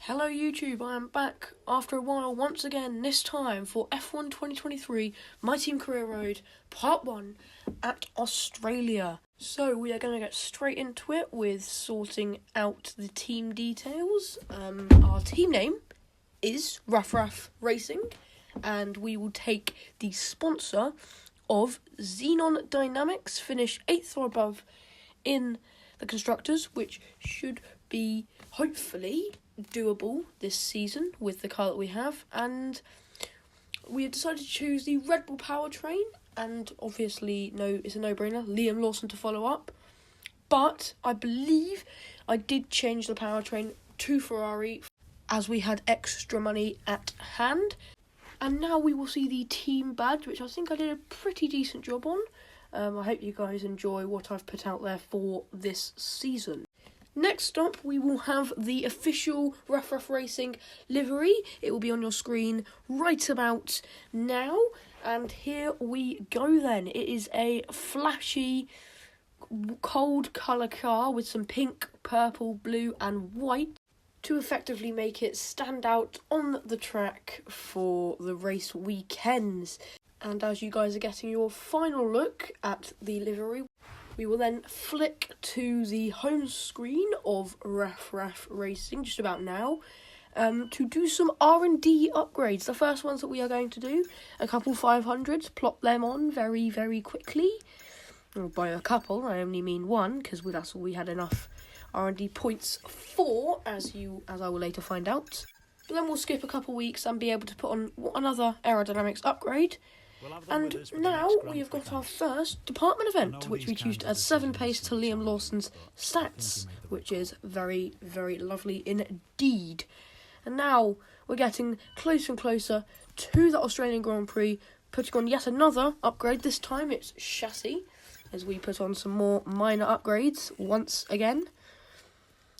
Hello YouTube, I am back after a while once again, this time for F1 2023 My Team Career Road Part 1 at Australia. So we are going to get straight into it with sorting out the team details. Our team name is RaffRaff Racing and we will take the sponsor of Xenon Dynamics, finish 8th or above in the Constructors, which should be hopefully doable this season with the car that we have. And we have decided to choose the Red Bull powertrain, and obviously it's a no-brainer, Liam Lawson to follow up. But I believe I did change the powertrain to Ferrari as we had extra money at hand. And now we will see the team badge, which I think I did a pretty decent job on. I hope you guys enjoy what I've put out there for this season. Next up, we will have the official RaffRaff Racing livery. It will be on your screen right about now. And here we go then. It is a flashy, cold colour car with some pink, purple, blue and white to effectively make it stand out on the track for the race weekends. And as you guys are getting your final look at the livery, we will then flick to the home screen of RaffRaff Racing just about now to do some R&D upgrades. The first ones that we are going to do, a couple 500s, plop them on very, very quickly. Well, by a couple, I only mean one, because that's all we had enough R&D points for, as I will later find out. But then we'll skip a couple weeks and be able to put on another aerodynamics upgrade. And now we have got our first department event, which we choose as 7 pace to Liam Lawson's stats, which is very, very lovely indeed. And now we're getting closer and closer to the Australian Grand Prix, putting on yet another upgrade. This time it's chassis, as we put on some more minor upgrades once again.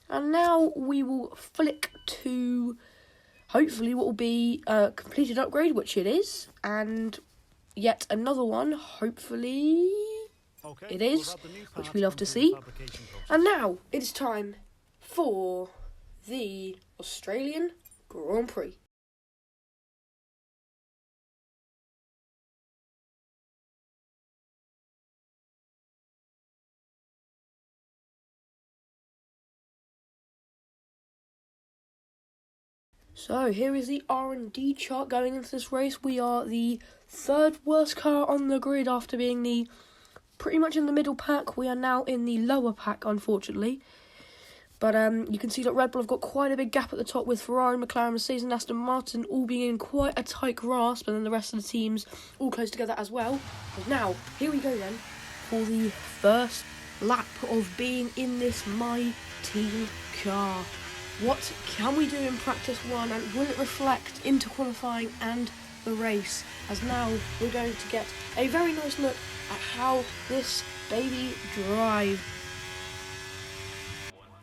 And now we will flick to hopefully what will be a completed upgrade, which it is, and yet another one, hopefully it is, which we love to see. And now it is time for the Australian Grand Prix. So here is the R&D chart going into this race. We are the third worst car on the grid after being pretty much in the middle pack. We are now in the lower pack, unfortunately. But you can see that Red Bull have got quite a big gap at the top, with Ferrari, McLaren, Mercedes and Aston Martin all being in quite a tight grasp, and then the rest of the teams all close together as well. But now, here we go then for the first lap of being in this My Team car. What can we do in practice 1, and will it reflect into qualifying and the race? As now we're going to get a very nice look at how this baby drives.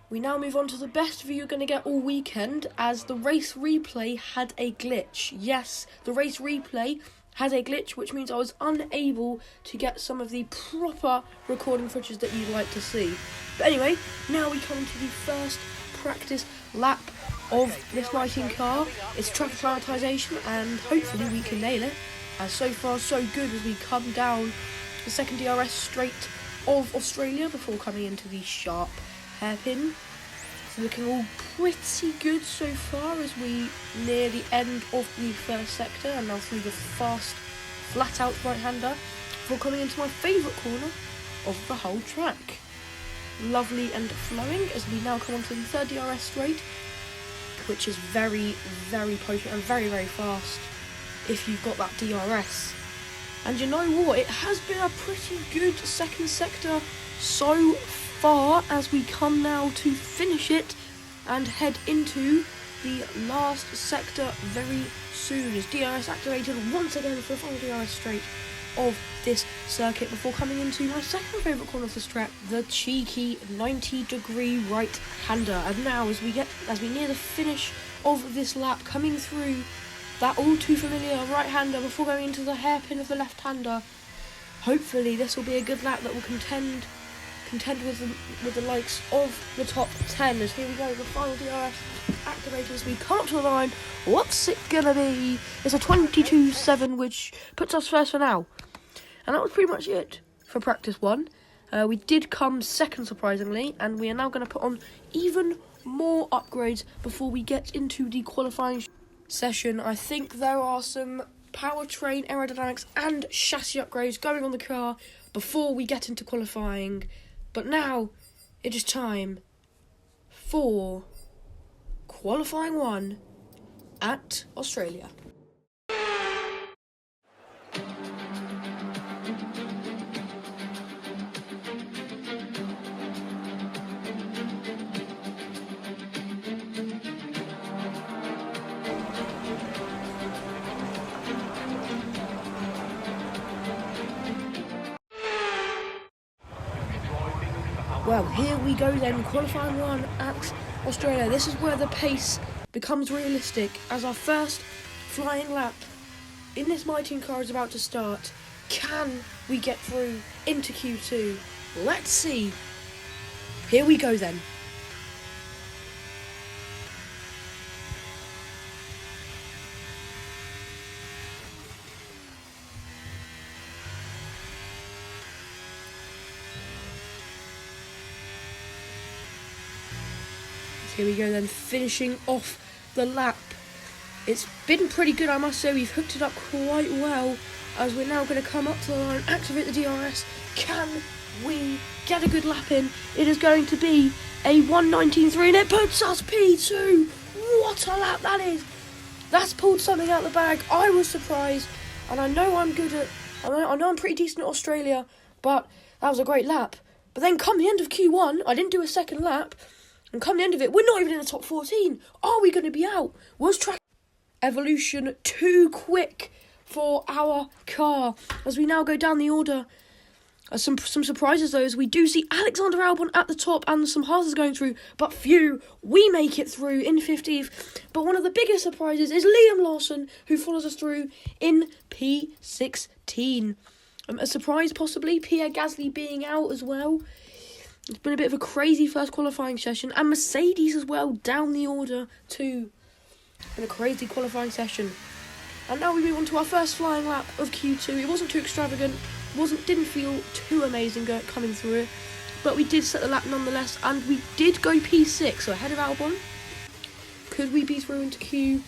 We now move on to the best view you're going to get all weekend, as the race replay had a glitch. Yes, the race replay had a glitch, which means I was unable to get some of the proper recording footage that you'd like to see. But anyway, now we come to the first practice lap of this My Team car. It's track acclimatization, and hopefully we can nail it, as so far so good as we come down the second DRS straight of Australia before coming into the sharp hairpin. It's looking all pretty good so far as we near the end of the first sector, and now through the fast flat out right-hander before coming into my favourite corner of the whole track. Lovely and flowing as we now come onto the third DRS straight, which is very, very potent and very, very fast if you've got that DRS. And you know what? It has been a pretty good second sector so far, as we come now to finish it and head into the last sector very soon, as DRS activated once again for the final DRS straight of this circuit before coming into my second favourite corner of this track, the cheeky 90-degree right-hander. And now as we near the finish of this lap, coming through that all too familiar right-hander before going into the hairpin of the left-hander, hopefully this will be a good lap that will contend contend with the likes of the top 10. As here we go, the final DRS activators. We come up to the line. What's it gonna be? It's a 22.7, which puts us first for now. And that was pretty much it for practice 1. We did come second, surprisingly, and we are now going to put on even more upgrades before we get into the qualifying session. I think there are some powertrain, aerodynamics and chassis upgrades going on the car before we get into qualifying. But now it is time for qualifying 1 at Australia. Well, here we go then, qualifying 1 at Australia. This is where the pace becomes realistic, as our first flying lap in this My Team car is about to start. Can we get through into Q2? Let's see. Here we go then. Here we go then, finishing off the lap. It's been pretty good, I must say. We've hooked it up quite well, as we're now going to come up to the line, activate the DRS. Can we get a good lap in? It is going to be a 1:19.3, and it puts us P2. What a lap that is. That's pulled something out of the bag. I was surprised, and I know I'm good at, I know I'm pretty decent at Australia, but that was a great lap. But then come the end of Q1, I didn't do a second lap, and come the end of it, we're not even in the top 14. Are we going to be out? Was track evolution too quick for our car? As we now go down the order, some surprises though, as we do see Alexander Albon at the top and some Haas's going through, but phew, we make it through in 15th. But one of the biggest surprises is Liam Lawson, who follows us through in P16. A surprise possibly, Pierre Gasly being out as well. It's been a bit of a crazy first qualifying session, and Mercedes as well down the order too. It's been a crazy qualifying session. And now we move on to our first flying lap of Q2. It wasn't too extravagant, didn't feel too amazing coming through it, but we did set the lap nonetheless, and we did go P6, so ahead of Albon. Could we be through into Q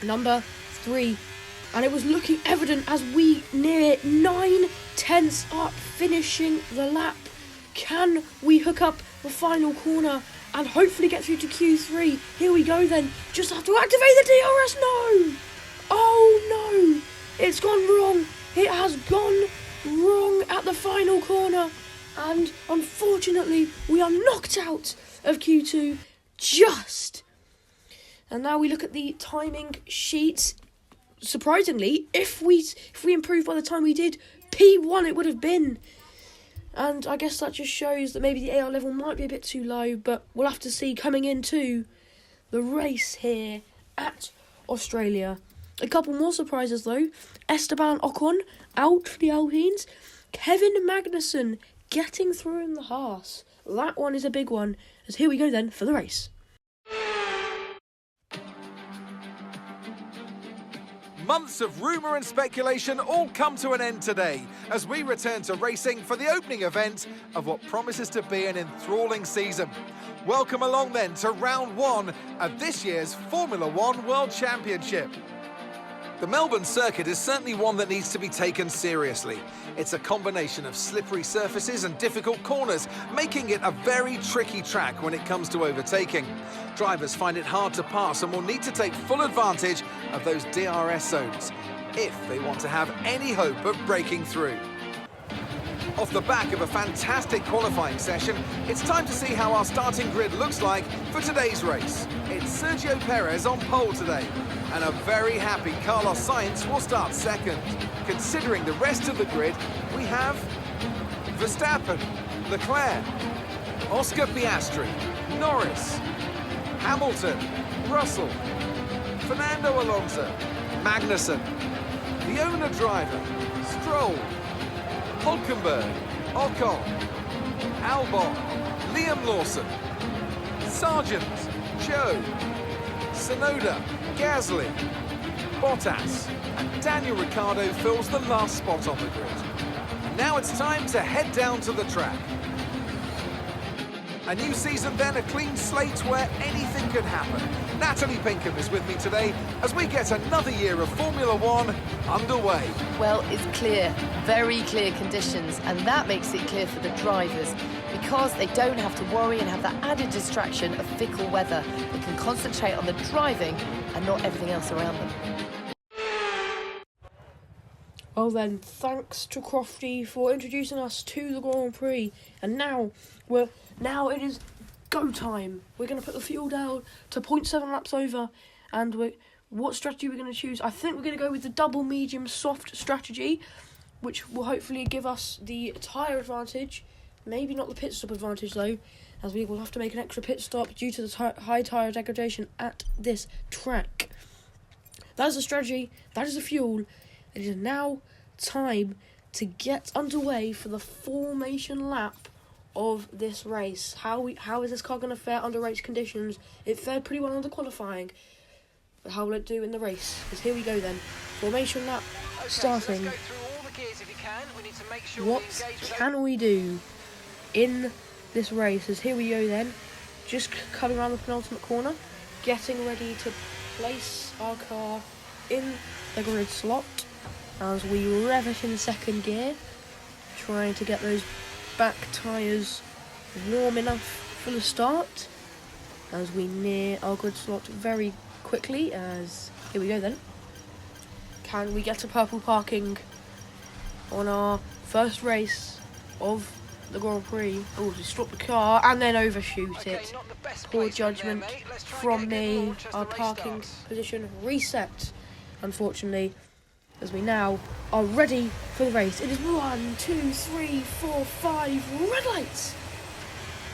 number 3? And it was looking evident as we near 9/10 up, finishing the lap. Can we hook up the final corner and hopefully get through to Q3? Here we go then. Just have to activate the DRS. No! Oh no! It's gone wrong. It has gone wrong at the final corner. And unfortunately, we are knocked out of Q2 just. And now we look at the timing sheet. Surprisingly, if we improved by the time we did, P1 it would have been. And I guess that just shows that maybe the AR level might be a bit too low, but we'll have to see coming into the race here at Australia. A couple more surprises though. Esteban Ocon out for the Alpines. Kevin Magnussen getting through in the Haas. That one is a big one, as here we go then for the race. Months of rumour and speculation all come to an end today as we return to racing for the opening event of what promises to be an enthralling season. Welcome along then to round 1 of this year's Formula 1 World Championship. The Melbourne circuit is certainly one that needs to be taken seriously. It's a combination of slippery surfaces and difficult corners, making it a very tricky track when it comes to overtaking. Drivers find it hard to pass and will need to take full advantage of those DRS zones if they want to have any hope of breaking through. Off the back of a fantastic qualifying session, it's time to see how our starting grid looks like for today's race. It's Sergio Perez on pole today, and a very happy Carlos Sainz will start second. Considering the rest of the grid, we have Verstappen, Leclerc, Oscar Piastri, Norris, Hamilton, Russell, Fernando Alonso, Magnussen, the owner driver, Stroll, Hulkenberg, Ocon, Albon, Liam Lawson, Sargent, Joe, Sonoda, Gasly, Bottas, and Daniel Ricciardo fills the last spot on the grid. Now it's time to head down to the track. A new season then, a clean slate where anything could happen. Natalie Pinkham is with me today as we get another year of Formula One underway. Well, it's clear, very clear conditions, and that makes it clear for the drivers because they don't have to worry and have that added distraction of fickle weather. They can concentrate on the driving and not everything else around them. Well then, thanks to Crofty for introducing us to the Grand Prix, and now it is go time. We're going to put the fuel down to 0.7 laps over, and what strategy we're going to choose? I think we're going to go with the double medium soft strategy, which will hopefully give us the tyre advantage. Maybe not the pit stop advantage though, as we will have to make an extra pit stop due to the high tyre degradation at this track. That is the strategy, that is the fuel. It is now time to get underway for the formation lap of this race. How is this car going to fare under race conditions? It fared pretty well under qualifying, but how will it do in the race? Because here we go then. Formation lap starting. So let's go through all the gears if you can. We need to make sure What can we do in this race? As here we go then. Just coming around the penultimate corner, getting ready to place our car in the grid slot as we rev it in second gear, trying to get those back tyres warm enough for the start as we near our grid slot very quickly. As here we go then. Can we get a purple parking on our first race of the Grand Prix? Oh, to stop the car and then overshoot it. Poor judgment from me. Our parking position reset, unfortunately, as we now are ready for the race. It is 1, 2, 3, 4, 5 red lights,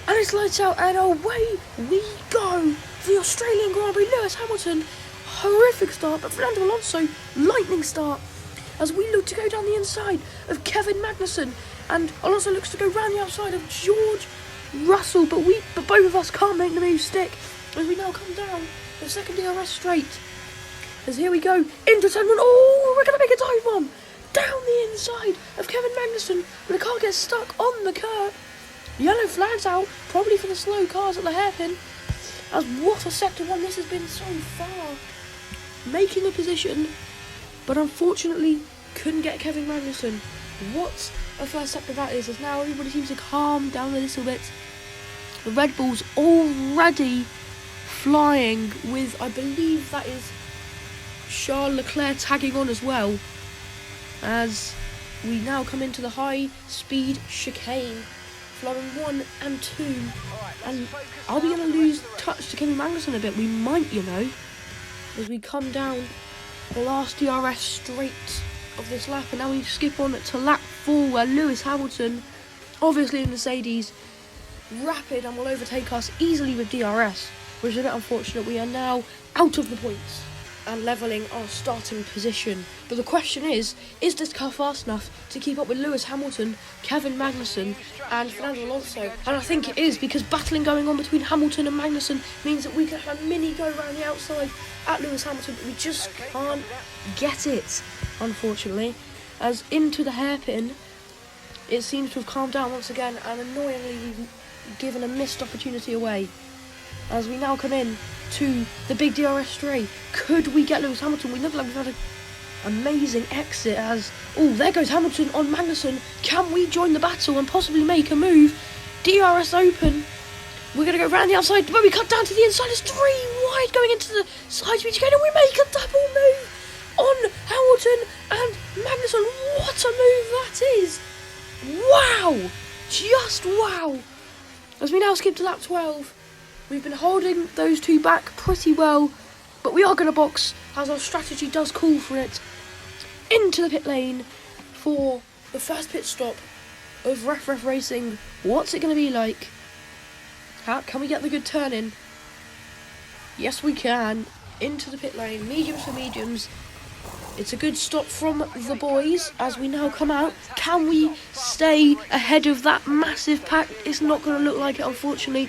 and it's lights out, and away we go. The Australian Grand Prix. Lewis Hamilton, horrific start, but Fernando Alonso, lightning start, as we look to go down the inside of Kevin Magnussen, and Alonso looks to go round the outside of George Russell, but both of us can't make the move stick as we now come down the second DRS straight. As here we go into turn 1. Oh, we're going to make a dive bomb down the inside of Kevin Magnussen, but the car gets stuck on the curb. Yellow flags out, probably for the slow cars at the hairpin. As what a sector 1 this has been so far. Making a position, but unfortunately couldn't get Kevin Magnussen. What a first sector that is, as now everybody seems to calm down a little bit. The Red Bull's already flying with, I believe that is Charles Leclerc tagging on as well, as we now come into the high speed chicane, flowing 1 and 2, and are we going to lose touch to Kevin Magnussen a bit? We might, you know, as we come down the last DRS straight of this lap, and now we skip on to lap 4 where Lewis Hamilton, obviously in Mercedes, rapid and will overtake us easily with DRS, which is a bit unfortunate. We are now out of the points and levelling our starting position. But the question is this car fast enough to keep up with Lewis Hamilton, Kevin Magnussen and Fernando Alonso? And I think it is, because battling going on between Hamilton and Magnussen means that we can have a mini go around the outside at Lewis Hamilton, but we just can't get it, unfortunately. As into the hairpin, it seems to have calmed down once again, and annoyingly we've given a missed opportunity away. As we now come in to the big DRS straight, could we get Lewis Hamilton? We look like we've had an amazing exit, as, oh, there goes Hamilton on Magnussen. Can we join the battle and possibly make a move? DRS open. We're going to go round the outside, but we cut down to the inside. It's 3 wide going into the side speed chicane, and we make a double move on Hamilton and Magnussen. What a move that is! Wow! Just wow! As we now skip to lap 12, we've been holding those two back pretty well, but we are going to box, as our strategy does call for it, into the pit lane for the first pit stop of RaffRaff Racing. What's it going to be like? Can we get the good turn in? Yes, we can. Into the pit lane, mediums for mediums. It's a good stop from the boys as we now come out. Can we stay ahead of that massive pack? It's not going to look like it, unfortunately.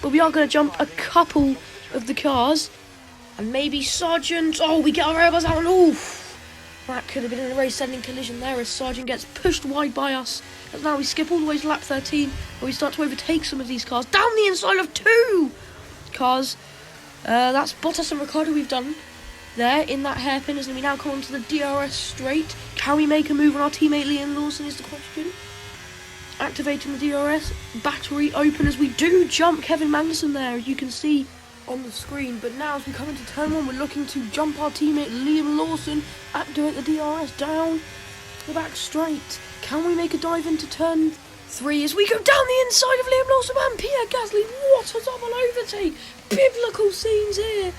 But we are going to jump a couple of the cars. And maybe Sargent. Oh, we get our airbags out. And oof, that could have been a race-ending collision there as Sargent gets pushed wide by us. As now we skip all the way to lap 13, where we start to overtake some of these cars. Down the inside of 2 cars. That's Bottas and Ricciardo we've done there in that hairpin, as we now come onto the DRS straight. Can we make a move on our teammate Liam Lawson is the question. Activating the DRS, battery open as we do jump Kevin Magnussen there, as you can see on the screen. But now as we come into turn 1, we're looking to jump our teammate Liam Lawson, activate the DRS down the back straight. Can we make a dive into turn 3 as we go down the inside of Liam Lawson and Pierre Gasly? What a double overtake! Biblical scenes here.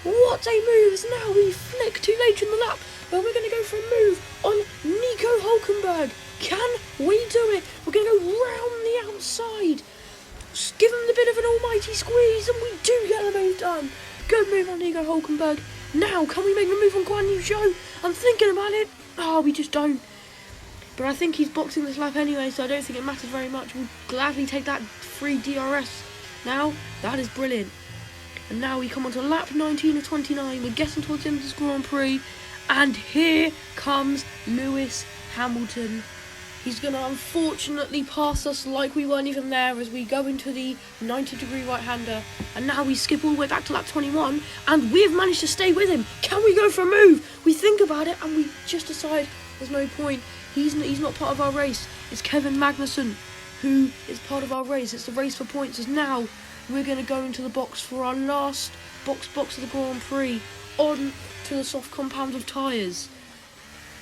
What a move, as now we flick too late in the lap, but we're going to go for a move on Nico Hülkenberg. Can we do it? We're going to go round the outside. Just give him a bit of an almighty squeeze, and we do get the move done. Good move on Nico Hülkenberg. Now, can we make a move on Guan Yu Zhou? I'm thinking about it. Oh, we just don't. But I think he's boxing this lap anyway, so I don't think it matters very much. We'll gladly take that free DRS. Now, that is brilliant. And now we come on to lap 19 of 29. We're getting towards the end of this Grand Prix. And here comes Lewis Hamilton. He's going to unfortunately pass us like we weren't even there as we go into the 90-degree right-hander. And now we skip all the way back to lap 21. And we've managed to stay with him. Can we go for a move? We think about it and we just decide there's no point. He's not part of our race. It's Kevin Magnussen who is part of our race. It's the race for points. As now we're going to go into the box for our last box of the Grand Prix, on to the soft compound of tyres.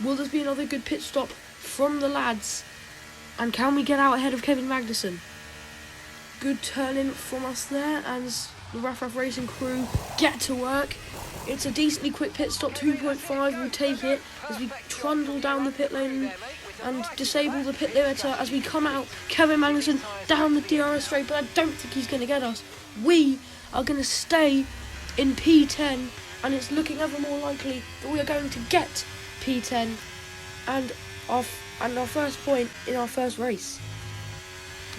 Will there be another good pit stop from the lads? And can we get out ahead of Kevin Magnussen? Good turn-in from us there as the RaffRaff Racing crew get to work. It's a decently quick pit stop, 2.5, we'll take it as we trundle down the pit lane and disable the pit limiter as we come out. Kevin Magnussen down the DRS straight, but I don't think he's going to get us. We are going to stay in P10, and it's looking ever more likely that we are going to get P10 and our first point in our first race.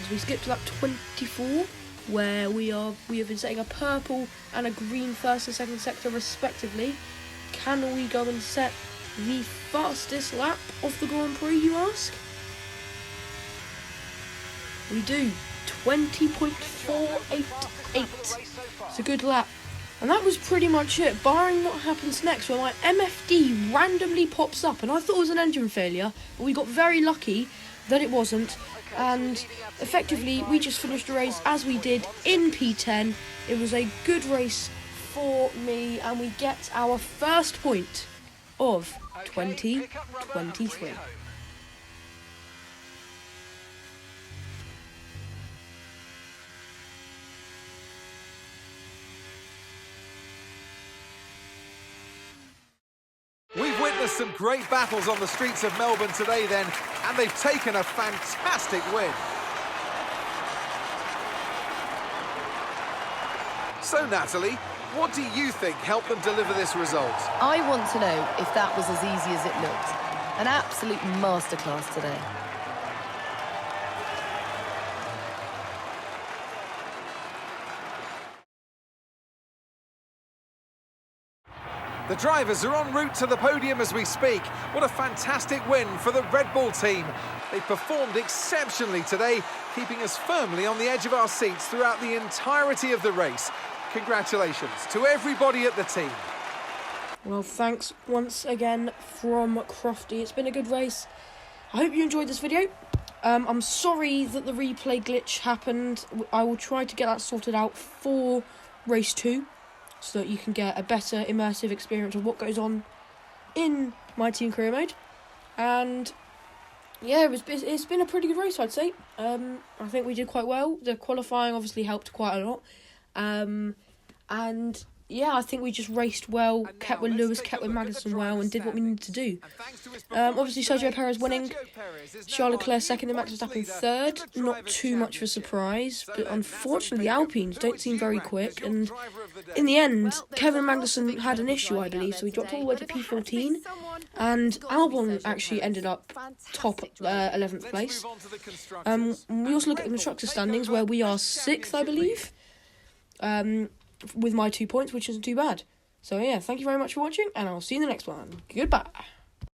As we skip to lap 24, where we have been setting a purple and a green first and second sector respectively. Can we go and set the fastest lap of the Grand Prix, you ask? We do. 20.488. It's a good lap. And that was pretty much it, barring what happens next, where my MFD randomly pops up. And I thought it was an engine failure, but we got very lucky that it wasn't. And effectively, we just finished the race as we did in P10. It was a good race for me, and we get our first point of 2023. We've witnessed some great battles on the streets of Melbourne today then, and they've taken a fantastic win. So Natalie, what do you think helped them deliver this result? I want to know if that was as easy as it looked. An absolute masterclass today. The drivers are en route to the podium as we speak. What a fantastic win for the Red Bull team. They performed exceptionally today, keeping us firmly on the edge of our seats throughout the entirety of the race. Congratulations to everybody at the team. Well, thanks once again from Crofty. It's been a good race. I hope you enjoyed this video. I'm sorry that the replay glitch happened. I will try to get that sorted out for race 2, so that you can get a better immersive experience of what goes on in my team career mode. And yeah, it's been a pretty good race, I'd say. I think we did quite well. The qualifying obviously helped quite a lot. And yeah, I think we just raced well, kept with Lewis, kept with Magnussen well, and did what we needed to do. Obviously, Sergio Perez winning, Charles Leclerc second, and Max Verstappen third. Not too much of a surprise, but unfortunately, the Alpines don't seem very quick, and in the end, Kevin Magnussen had an issue, I believe, so he dropped all the way to P14, and Albon actually ended up top 11th place. We also look at the constructor standings, where we are 6th, I believe, with my 2 points, which isn't too bad. So yeah, thank you very much for watching, and I'll see you in the next one. Goodbye.